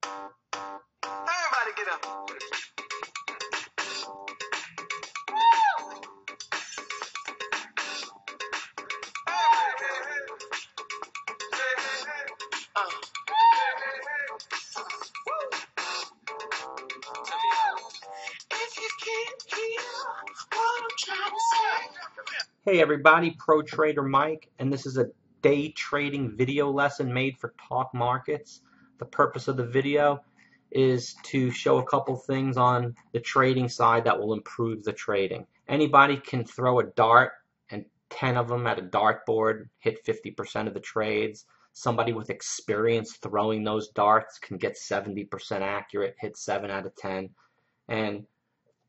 Everybody get up. Hey everybody, Pro Trader Mike, and this is a day trading video lesson made for Talk Markets. The purpose of the video is to show a couple things on the trading side that will improve the trading. Anybody can throw a dart and 10 of them at a dartboard hit 50% of the trades. Somebody with experience throwing those darts can get 70% accurate, hit 7 out of 10. And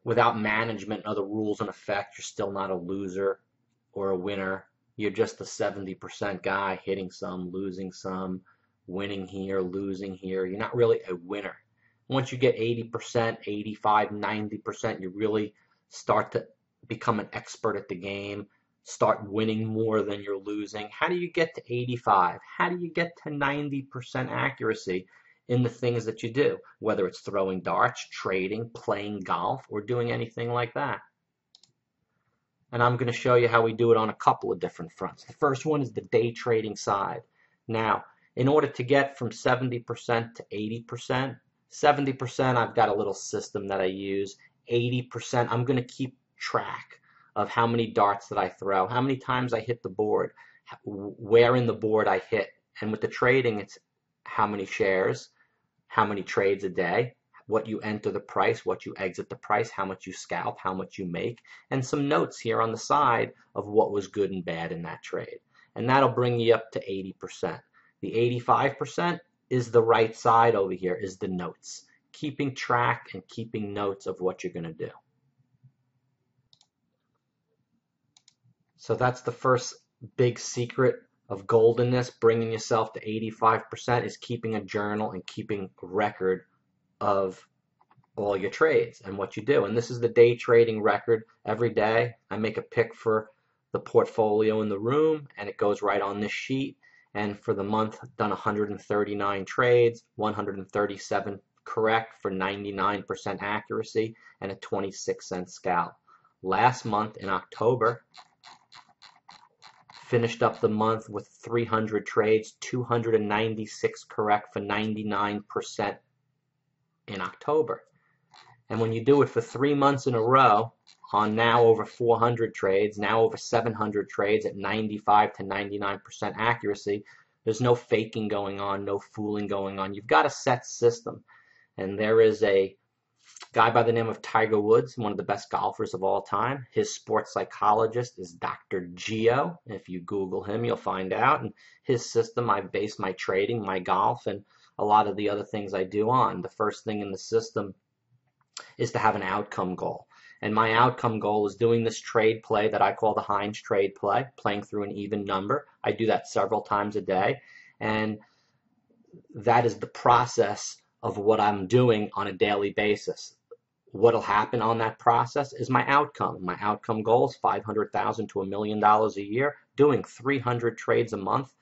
without management and other rules in effect, you're still not a loser or a winner. You're just a 70% guy hitting some, losing some, winning here, losing here. You're not really a winner. Once you get 80%, 85, 90%, you really start to become an expert at the game, start winning more than you're losing. How do you get to 85? How do you get to 90% accuracy in the things that you do, whether it's throwing darts, trading, playing golf, or doing anything like that? And I'm going to show you how we do it on a couple of different fronts. The first one is the day trading side. Now, in order to get from 70% to 80%, 70% I've got a little system that I use. 80% I'm going to keep track of how many darts that I throw, how many times I hit the board, where in the board I hit. And with the trading, it's how many shares, how many trades a day, what you enter the price, what you exit the price, how much you scalp, how much you make, and some notes here on the side of what was good and bad in that trade. And that'll bring you up to 80%. The 85% is the right side over here, is the notes. Keeping track and keeping notes of what you're going to do. So that's the first big secret of gold in this, bringing yourself to 85%, is keeping a journal and keeping a record of all your trades and what you do. And this is the day trading record. Every day I make a pick for the portfolio in the room, and it goes right on this sheet. And for the month, I've done 139 trades, 137 correct for 99% accuracy, and a 26-cent scalp. Last month in October, finished up the month with 300 trades, 296 correct for 99% in October. And when you do it for 3 months in a row on now over 400 trades, now over 700 trades at 95 to 99% accuracy, there's no faking going on, no fooling going on. You've got a set system. And there is a guy by the name of Tiger Woods, one of the best golfers of all time. His sports psychologist is Dr. Gio. If you Google him, you'll find out. And his system, I base my trading, my golf, and a lot of the other things I do on. The first thing in the system is to have an outcome goal. And my outcome goal is doing this trade play that I call the Heinz trade play, playing through an even number. I do that several times a day. And that is the process of what I'm doing on a daily basis. What'll happen on that process is my outcome. My outcome goal is $500,000 to $1 million a year, doing 300 trades a month.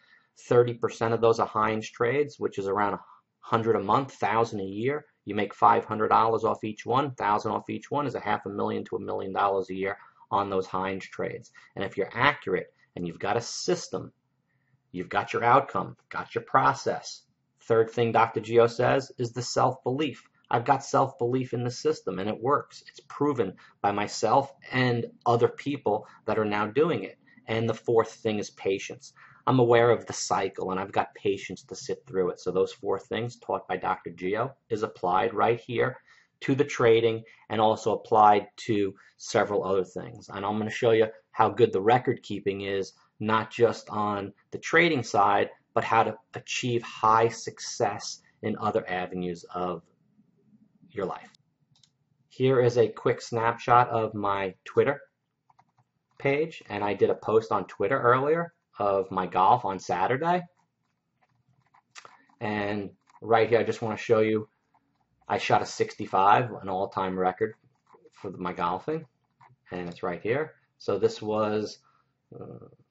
30% of those are Heinz trades, which is around 100 a month, 1,000 a year. You make $500 off each one, 1,000 off each one is a $500,000 to $1 million a year on those Heinz trades. And if you're accurate and you've got a system, you've got your outcome, got your process. Third thing Dr. Gio says is the self-belief. I've got self-belief in the system and it works. It's proven by myself and other people that are now doing it. And the fourth thing is patience. I'm aware of the cycle and I've got patience to sit through it. So those four things taught by Dr. Gio is applied right here to the trading and also applied to several other things. And I'm going to show you how good the record keeping is, not just on the trading side, but how to achieve high success in other avenues of your life. Here is a quick snapshot of my Twitter page, and I did a post on Twitter earlier of my golf on Saturday. And right here I just want to show you I shot a 65, an all-time record for my golfing, and it's right here. So this was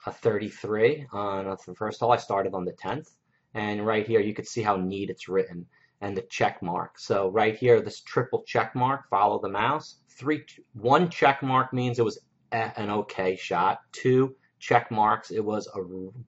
a 33 on the first hole. I started on the 10th, and right here you could see how neat it's written. and the check mark. So right here, this triple check mark, follow the mouse. 1 check mark means it was an okay shot. 2 check marks, it was a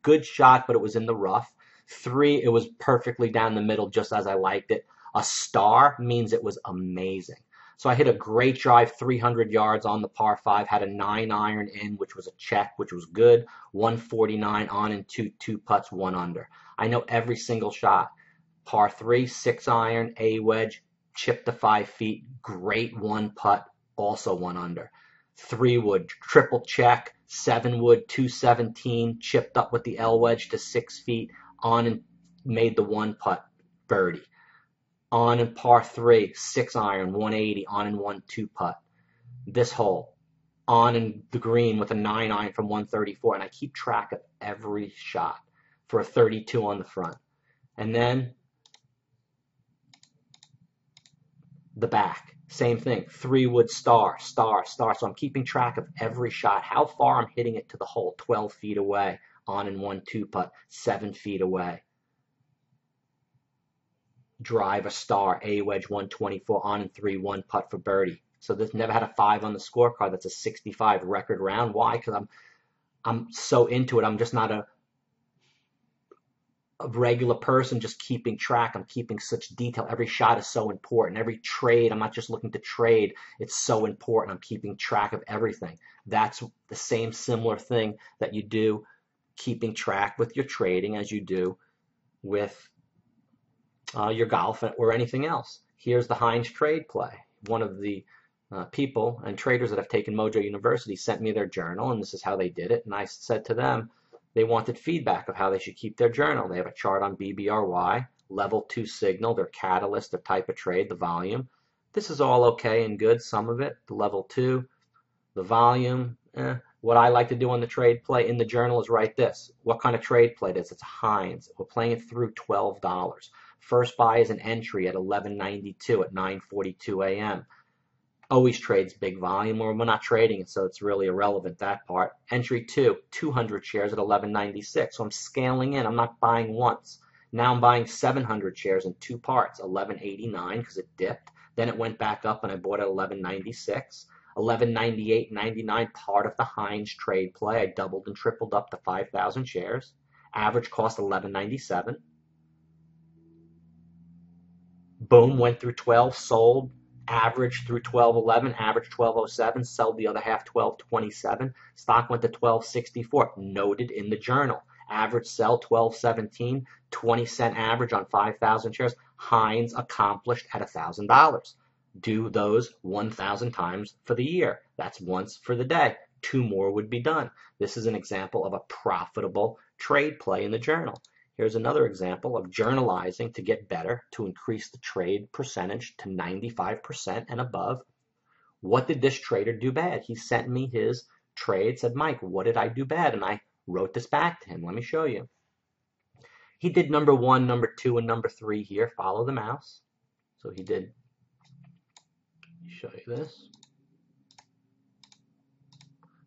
good shot, but it was in the rough. 3, it was perfectly down the middle, just as I liked it. A star means it was amazing. So I hit a great drive, 300 yards on the par 5, had a 9-iron in, which was a check, which was good. 149 on and 2 putts, 1 under. I know every single shot. Par 3, 6-iron, a wedge, chip to 5 feet, great 1 putt, also 1 under. 3 wood, triple check, 7 wood, 217, chipped up with the L wedge to 6 feet, on and made the 1 putt, birdie. On and par 3, 6-iron, 180, on and 1 2 putt. This hole, on and the green with a 9-iron from 134, and I keep track of every shot for a 32 on the front. And then the back, same thing, 3 wood, star, star, star. So I'm keeping track of every shot, how far I'm hitting it to the hole, 12 feet away, on and 1 2 putt, 7 feet away. Drive, a star, a wedge, 124, on and 3, 1 putt for birdie. So this never had a 5 on the scorecard. That's a 65 record round. Why? Because I'm so into it. I'm just not a regular person just keeping track. I'm keeping such detail. Every shot is so important. Every trade, I'm not just looking to trade. It's so important. I'm keeping track of everything. That's the same similar thing that you do keeping track with your trading as you do with your golf or anything else. Here's the Hines trade play. One of the people and traders that have taken Mojo University sent me their journal, and this is how they did it. And I said to them, they wanted feedback of how they should keep their journal. They have a chart on BBRY, level 2 signal, their catalyst, their type of trade, the volume. This is all okay and good, some of it. The level 2, the volume. What I like to do on the trade play in the journal is write this. What kind of trade play it is? It's Hines. We're playing it through $12. First buy is an entry at 11.92 at 9:42 a.m. Always trades big volume, or we're not trading it, so it's really irrelevant, that part. Entry 2, 200 shares at 11.96. So I'm scaling in. I'm not buying once. Now I'm buying 700 shares in 2 parts, 11.89 because it dipped. Then it went back up and I bought at 11.96. 11.98.99, part of the Hines trade play. I doubled and tripled up to 5,000 shares. Average cost 11.97. Boom, went through 12, sold. Average through 12.11, average 12.07, sell the other half 12.27. Stock went to 12.64, noted in the journal. Average sell 12.17, 20-cent average on 5,000 shares. Hines accomplished at $1,000. Do those 1,000 times for the year. That's once for the day. 2 more would be done. This is an example of a profitable trade play in the journal. Here's another example of journalizing to get better, to increase the trade percentage to 95% and above. What did this trader do bad? He sent me his trade, said, Mike, what did I do bad? And I wrote this back to him. Let me show you. He did number 1, number 2, and number 3 here. Follow the mouse. So he did, let me show you this.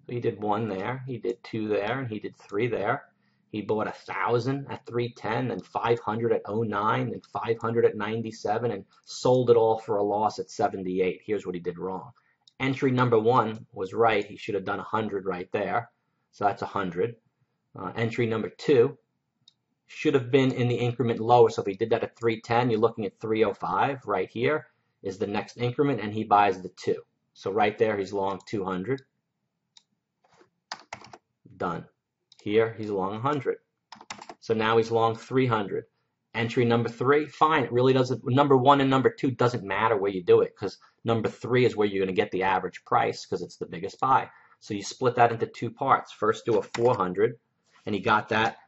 So he did 1 there, he did 2 there, and he did 3 there. He bought 1,000 at 310, then 500 at 09, then 500 at 97, and sold it all for a loss at 78. Here's what he did wrong. Entry number 1 was right. He should have done 100 right there. So that's 100. Entry number 2 should have been in the increment lower. So if he did that at 310, you're looking at 305. Right here is the next increment, and he buys the 2. So right there, he's long 200. Done. Here, he's long 100. So now he's long 300. Entry number 3, fine. It really doesn't, number 1 and number 2 doesn't matter where you do it, because number 3 is where you're going to get the average price because it's the biggest buy. So you split that into 2 parts. First do a 400, and he got that,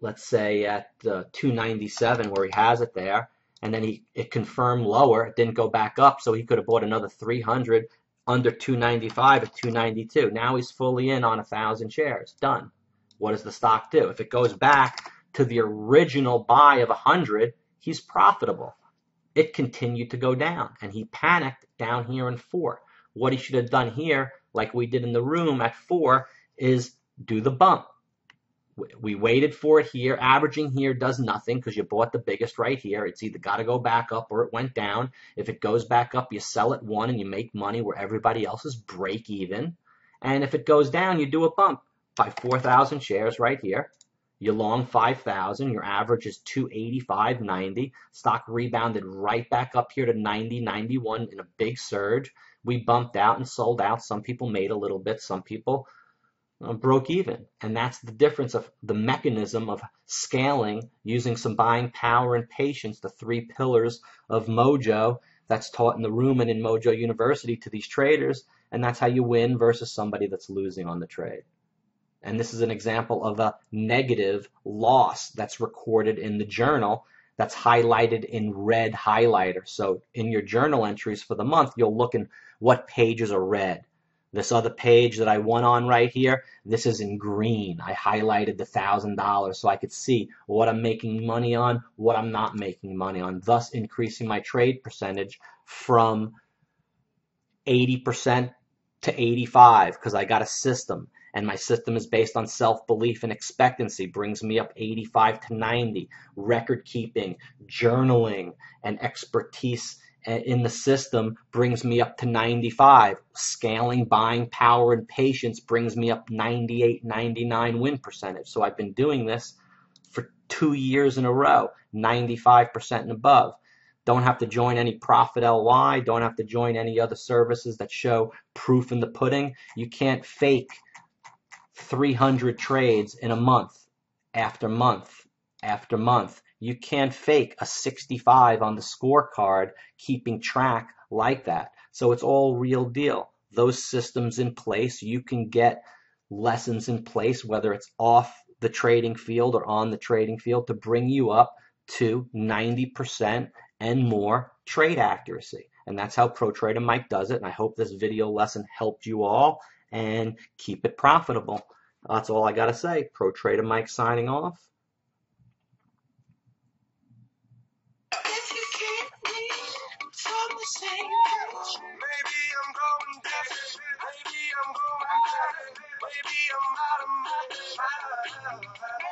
let's say, at 297 where he has it there. And then it confirmed lower. It didn't go back up, so he could have bought another 300 under 295 at 292. Now he's fully in on 1,000 shares. Done. What does the stock do? If it goes back to the original buy of 100, he's profitable. It continued to go down, and he panicked down here in 4. What he should have done here, like we did in the room at 4, is do the bump. We waited for it here. Averaging here does nothing because you bought the biggest right here. It's either got to go back up or it went down. If it goes back up, you sell at 1 and you make money where everybody else is break even. And if it goes down, you do a bump. Buy 4,000 shares right here. You long 5,000. Your average is 285.90. Stock rebounded right back up here to 90, 91 in a big surge. We bumped out and sold out. Some people made a little bit. Some people broke even. And that's the difference of the mechanism of scaling using some buying power and patience, the 3 pillars of Mojo that's taught in the room and in Mojo University to these traders. And that's how you win versus somebody that's losing on the trade. And this is an example of a negative loss that's recorded in the journal that's highlighted in red highlighter. So in your journal entries for the month, you'll look in what pages are red. This other page that I won on right here, this is in green. I highlighted the $1,000 so I could see what I'm making money on, what I'm not making money on, thus increasing my trade percentage from 80% to 85% because I got a system. And my system is based on self-belief and expectancy, brings me up 85 to 90. Record keeping, journaling, and expertise in the system brings me up to 95. Scaling, buying power, and patience brings me up 98, 99 win percentage. So I've been doing this for 2 years in a row, 95% and above. Don't have to join any Profit LY. Don't have to join any other services that show proof in the pudding. You can't fake 300 trades in a month after month after month. You can't fake a 65 on the scorecard keeping track like that. So it's all real deal. Those systems in place, you can get lessons in place, whether it's off the trading field or on the trading field, to bring you up to 90% and more trade accuracy. And that's how Pro Trader Mike does it. And I hope this video lesson helped you all, and keep it profitable. That's all I got to say. Pro Trader Mike signing off. Maybe I'm going back. Maybe I'm going back. Maybe I'm out of my mind.